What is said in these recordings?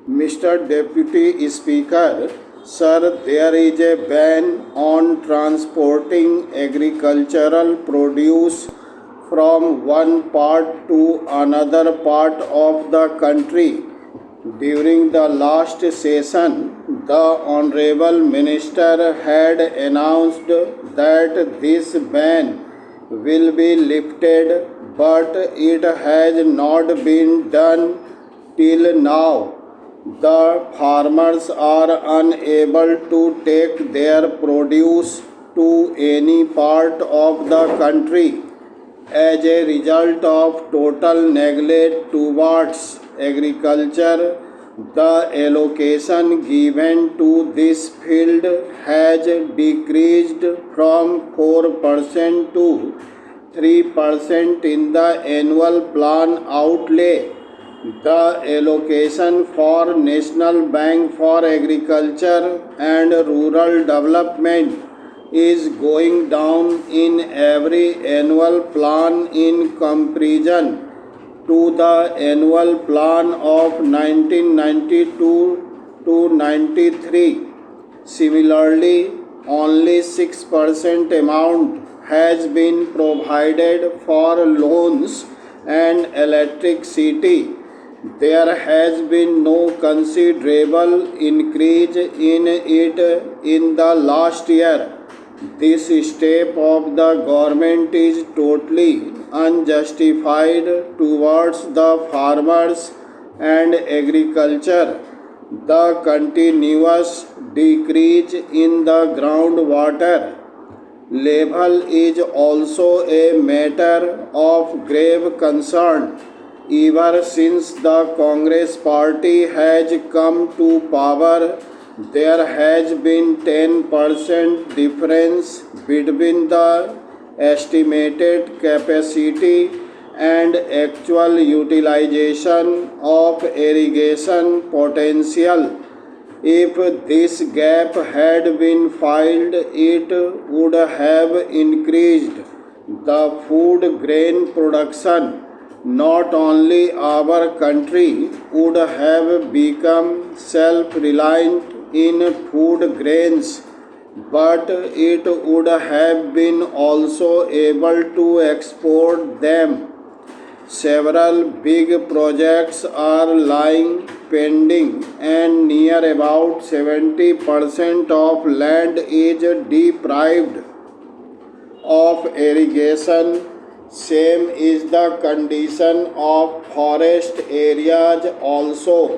Mr. Deputy Speaker, sir, there is a ban on transporting agricultural produce from one part to another part of the country. During the last session, the Honorable Minister had announced that this ban will be lifted, but it has not been done till now. The farmers are unable to take their produce to any part of the country as a result of total neglect towards agriculture. The allocation given to this field has decreased from 4% to 3% in the annual plan outlay. The allocation for National Bank for Agriculture and Rural Development is going down in every annual plan in comparison to the annual plan of 1992 to 93. Similarly, only 6% amount has been provided for loans and electricity. There has been no considerable increase in it in the last year. This step of the government is totally unjustified towards the farmers and agriculture. The continuous decrease in the groundwater level is also a matter of grave concern. Ever since the Congress party has come to power, there has been 10% difference between the estimated capacity and actual utilization of irrigation potential. If this gap had been filled, it would have increased the food grain production. Not only our country would have become self-reliant in food grains, but it would have been also able to export them. Several big projects are lying pending, and near about 70% of land is deprived of irrigation. Same is the condition of forest areas also.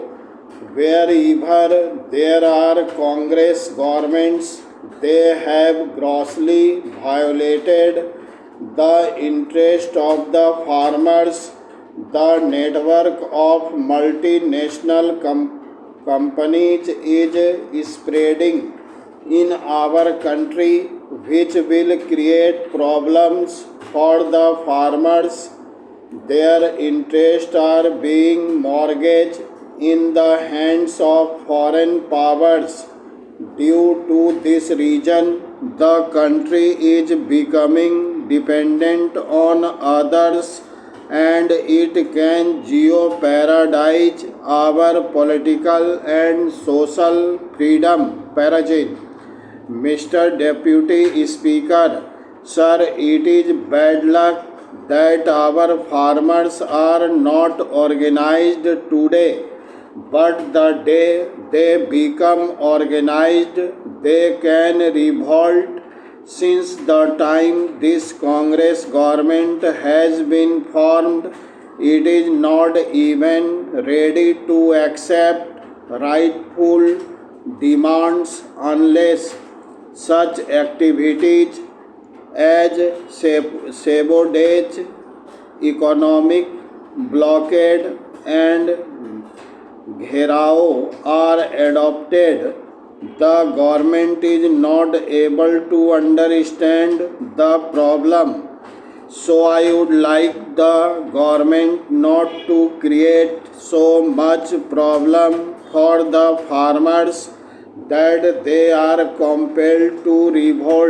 Wherever there are Congress governments, they have grossly violated the interest of the farmers. The network of multinational companies is spreading in our country, which will create problems for the farmers. Their interests are being mortgaged in the hands of foreign powers. Due to this reason, the country is becoming dependent on others, and it can jeopardize our political and social freedom. Parajin. Mr. Deputy Speaker, sir, it is bad luck that our farmers are not organized today, but the day they become organized, they can revolt. Since the time this Congress government has been formed, it is not even ready to accept rightful demands unless such activities as sabotage, economic blockade, and gherao are adopted. The government is not able to understand the problem. So I would like the government not to create so much problem for the farmers that they are compelled to revolt.